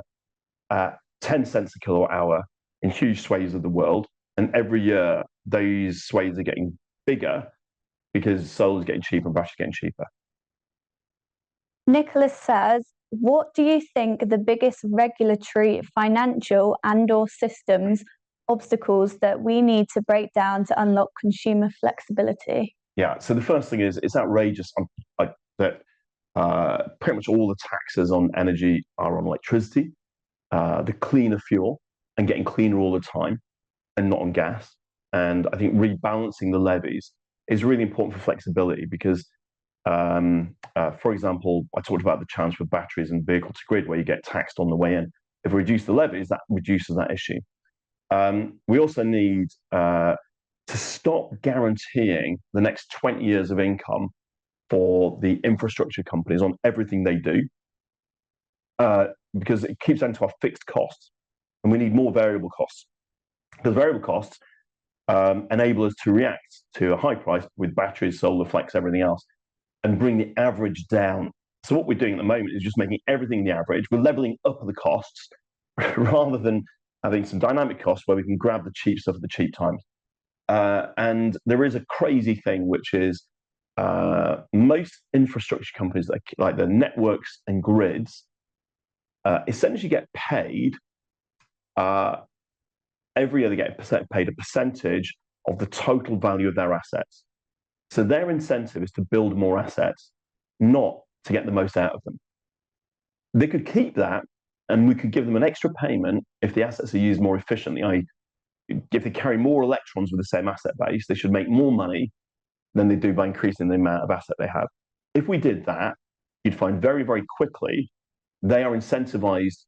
at 10 cents a kilowatt hour in huge swathes of the world. And every year, those swathes are getting bigger because solar is getting cheaper and batteries getting cheaper. Nicholas says, what do you think the biggest regulatory, financial and/or systems obstacles that we need to break down to unlock consumer flexibility? Yeah, so the first thing is, it's outrageous that pretty much all the taxes on energy are on electricity, the cleaner fuel, and getting cleaner all the time, and not on gas. And I think rebalancing the levies is really important for flexibility because, for example, I talked about the challenge for batteries and vehicle to grid where you get taxed on the way in. If we reduce the levies, that reduces that issue. We also need to stop guaranteeing the next 20 years of income for the infrastructure companies on everything they do, because it keeps down to our fixed costs, and we need more variable costs. Because variable costs enable us to react to a high price with batteries, solar, flex, everything else, and bring the average down. So what we're doing at the moment is just making everything the average. We're leveling up the costs rather than having some dynamic costs where we can grab the cheap stuff at the cheap times. And there is a crazy thing, which is most infrastructure companies, like the networks and grids, essentially get paid every year. They get paid a percentage of the total value of their assets. So their incentive is to build more assets, not to get the most out of them. They could keep that, and we could give them an extra payment if the assets are used more efficiently. If they carry more electrons with the same asset base, they should make more money than they do by increasing the amount of asset they have. If we did that, you'd find very, very quickly they are incentivized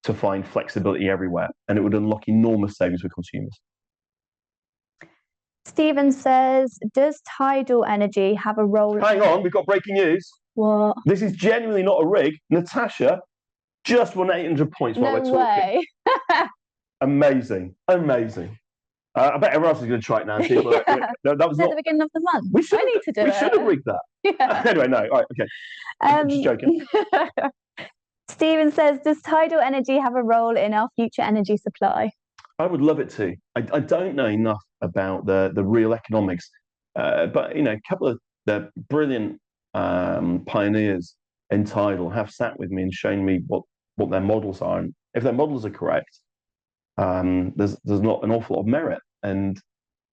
to find flexibility everywhere, and it would unlock enormous savings for consumers. Stephen says, does tidal energy have a role? Hang on, we've got breaking news. What? This is genuinely not a rig. Natasha just won 800 points while we're talking. Way. Amazing. I bet everyone else is going to try it now. No, that was not at the beginning of the month. We should have rigged that. Yeah. Anyway, no. All right, okay. I'm just joking. Stephen says, does tidal energy have a role in our future energy supply? I would love it to. I don't know enough about the real economics, but a couple of the brilliant pioneers in tidal have sat with me and shown me what their models are, and if their models are correct, there's not an awful lot of merit. And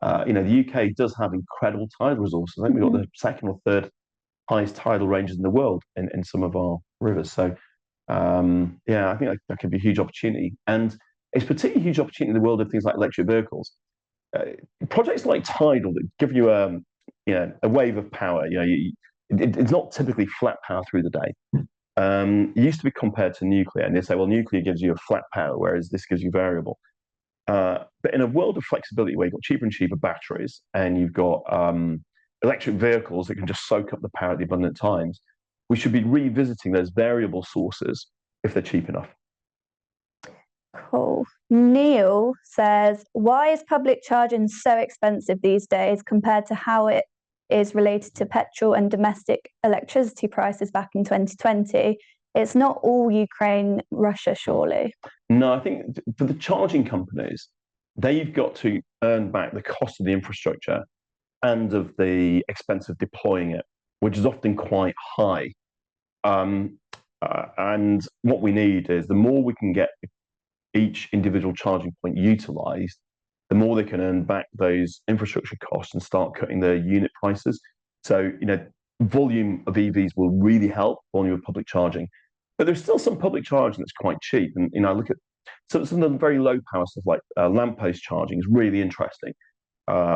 the UK does have incredible tidal resources. I think we've got the second or third highest tidal ranges in the world in some of our rivers. So I think that could be a huge opportunity, and it's particularly a huge opportunity in the world of things like electric vehicles. Projects like tidal that give you a wave of power. It's not typically flat power through the day. It used to be compared to nuclear, and they say, well, nuclear gives you a flat power, whereas this gives you variable. But in a world of flexibility where you've got cheaper and cheaper batteries, and you've got electric vehicles that can just soak up the power at the abundant times, we should be revisiting those variable sources if they're cheap enough. Cool. Neil says, why is public charging so expensive these days compared to how it is related to petrol and domestic electricity prices back in 2020? It's not all Ukraine, Russia, surely. No, I think for the charging companies, they've got to earn back the cost of the infrastructure and of the expense of deploying it, which is often quite high. And what we need is the more we can get each individual charging point utilized, the more they can earn back those infrastructure costs and start cutting their unit prices. So, volume of EVs will really help volume of public charging. But there's still some public charging that's quite cheap. And, I look at some of the very low power stuff like lamppost charging is really interesting,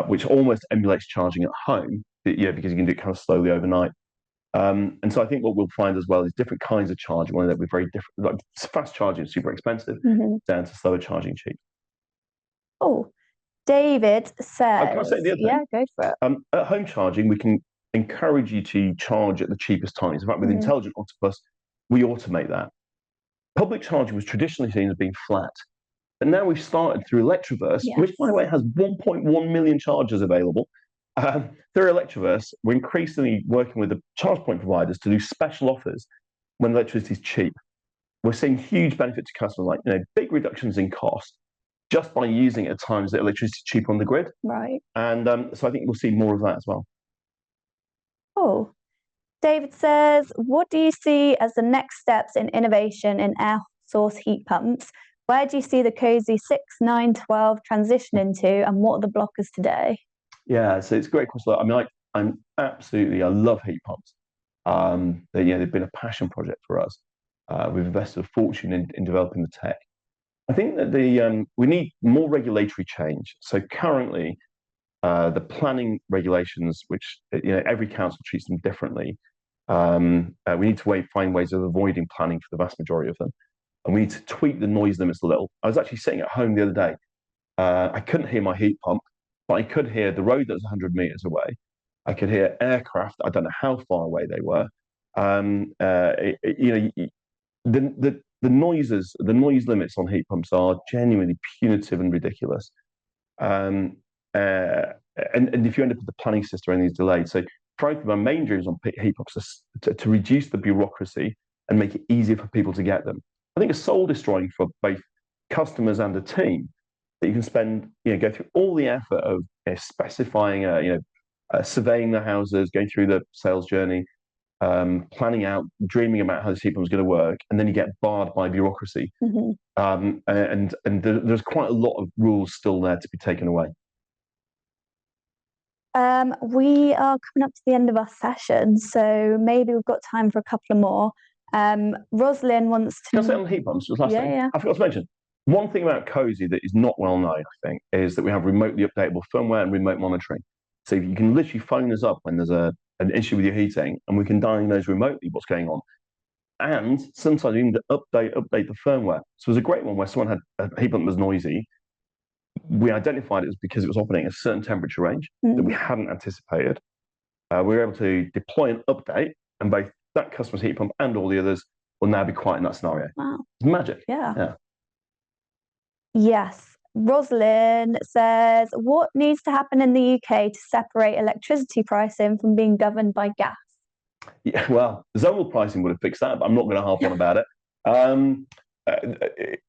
which almost emulates charging at home, because you can do it kind of slowly overnight. And so I think what we'll find as well is different kinds of charging, whether that be very different, like fast charging is super expensive, down to slower charging cheap. Oh, David says, can I say the other thing? Yeah, go for it. At home charging, we can encourage you to charge at the cheapest times. In fact, with Intelligent Octopus, we automate that. Public charging was traditionally seen as being flat. And now we've started through Electroverse, which, by the way, has 1.1 million chargers available. Through Electroverse, we're increasingly working with the charge point providers to do special offers when electricity is cheap. We're seeing huge benefit to customers, like big reductions in cost just by using it at times that electricity is cheap on the grid. Right. And so I think we'll see more of that as well. Oh, David says, what do you see as the next steps in innovation in air source heat pumps? Where do you see the COSY 6, 9, 12 transition into, and what are the blockers today? Yeah, so it's a great question. I mean, I love heat pumps. They've been a passion project for us. We've invested a fortune in developing the tech. I think that we need more regulatory change. So currently, the planning regulations, which every council treats them differently, we need to find ways of avoiding planning for the vast majority of them, and we need to tweak the noise limits a little. I was actually sitting at home the other day. I couldn't hear my heat pump, but I could hear the road that was 100 meters away. I could hear aircraft. I don't know how far away they were. The noises, the noise limits on heat pumps are genuinely punitive and ridiculous. And if you end up with the planning system and these delayed, so frankly, my main dreams on heat pumps is to reduce the bureaucracy and make it easier for people to get them. I think it's soul destroying for both customers and the team that you can spend, go through all the effort of specifying, surveying the houses, going through the sales journey, planning out, dreaming about how this heat pump is going to work, and then you get barred by bureaucracy. And there's quite a lot of rules still there to be taken away. We are coming up to the end of our session, so maybe we've got time for a couple of more. Rosalind wants to... Can I say on heat pumps? Last thing. I forgot to mention, one thing about COSY that is not well known, I think, is that we have remotely updatable firmware and remote monitoring. So you can literally phone us up when there's an issue with your heating, and we can diagnose remotely what's going on. And sometimes we need to update the firmware. So there's a great one where someone had a heat pump that was noisy. We identified it was because it was operating at a certain temperature range that we hadn't anticipated. We were able to deploy an update, and both that customer's heat pump and all the others will now be quiet in that scenario. Wow. It's magic. Yeah. Yes. Rosalind says, what needs to happen in the UK to separate electricity pricing from being governed by gas? Yeah, well, zonal pricing would have fixed that, but I'm not going to harp on about it.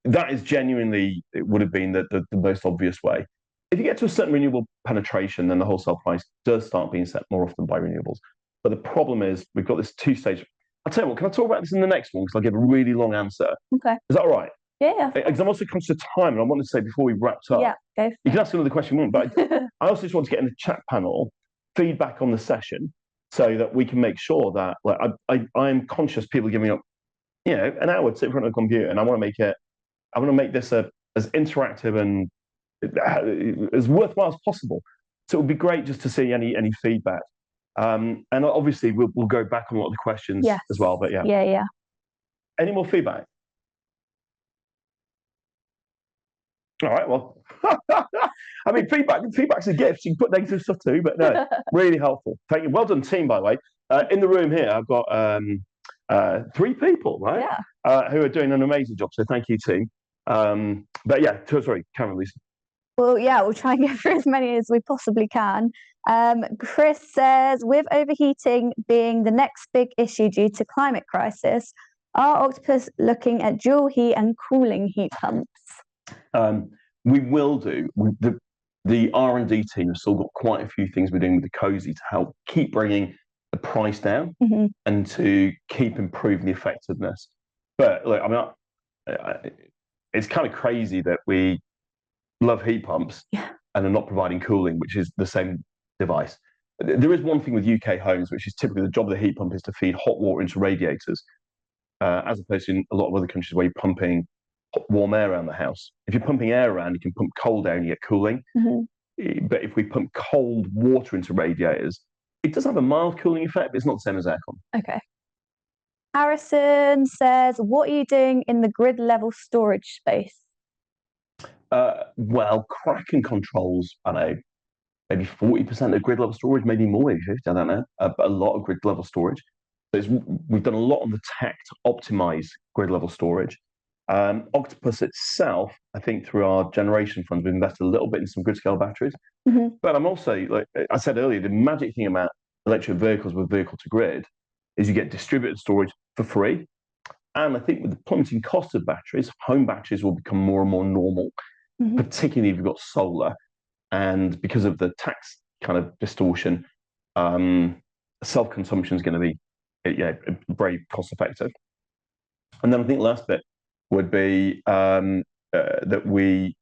That is genuinely, it would have been the most obvious way. If you get to a certain renewable penetration, then the wholesale price does start being set more often by renewables. But the problem is we've got this two-stage. I'll tell you what, can I talk about this in the next one? Because I'll give a really long answer. Okay. Is that all right? Yeah. Because I'm also conscious of time, and I want to say before we wrapped up, go you can ask another question, but I also just want to get in the chat panel feedback on the session so that we can make sure that, I'm conscious people are giving up an hour to sit in front of a computer, and I want to make this as interactive and as worthwhile as possible. So it would be great just to see any feedback. And obviously we'll go back on a lot of the questions as well. But yeah. Any more feedback? All right. Well, I mean, feedback's a gift. You can put negative stuff too, but no, really helpful. Thank you. Well done, team. By the way, in the room here, I've got 3 people, right? Who are doing an amazing job. So thank you, team. But yeah, sorry, Cameron, Lisa. Well, yeah, we'll try and get through as many as we possibly can. Chris says, with overheating being the next big issue due to climate crisis, are Octopus looking at dual heat and cooling heat pumps? We will do. The R&D team have still got quite a few things we're doing with the Cozy to help keep bringing the price down and to keep improving the effectiveness. But look, I mean, it's kind of crazy that we love heat pumps and are not providing cooling, which is the same device. There is one thing with UK homes, which is typically the job of the heat pump is to feed hot water into radiators, as opposed to in a lot of other countries where you're pumping warm air around the house. If you're pumping air around, you can pump cold air and you get cooling. But if we pump cold water into radiators, it does have a mild cooling effect, but it's not the same as aircon. Okay. Harrison says, what are you doing in the grid level storage space? Well, Kraken controls, I don't know, maybe 40% of grid level storage, maybe more, maybe 50, I don't know, but a lot of grid level storage. So we've done a lot on the tech to optimize grid level storage. Octopus itself, I think through our generation funds, we've invested a little bit in some grid scale batteries. But I'm also, like I said earlier, the magic thing about electric vehicles with vehicle to grid is you get distributed storage for free. And I think with the plummeting cost of batteries, home batteries will become more and more normal, particularly if you've got solar. And because of the tax kind of distortion, self-consumption is going to be very cost effective. And then I think the last bit would be that we,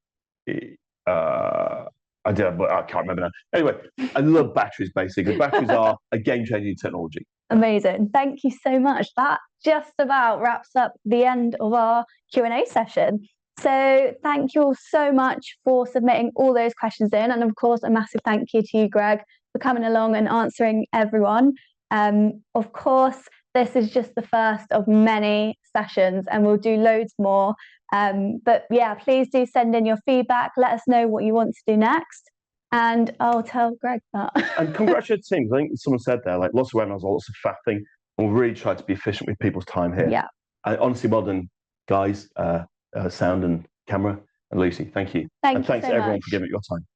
I can't remember now. Anyway, I love batteries, basically. Batteries are a game-changing technology. Amazing. Thank you so much. That just about wraps up the end of our Q&A session. So thank you all so much for submitting all those questions in. And of course, a massive thank you to you, Greg, for coming along and answering everyone. Of course, this is just the first of many sessions and we'll do loads more. But yeah, please do send in your feedback. Let us know what you want to do next. And I'll tell Greg that. And congratulations, team. I think someone said there, like lots of webinars, lots of faffing. We'll really try to be efficient with people's time here. Yeah. Honestly, well done, guys, sound and camera, and Lucy. Thank you. Thanks to everyone for giving it your time.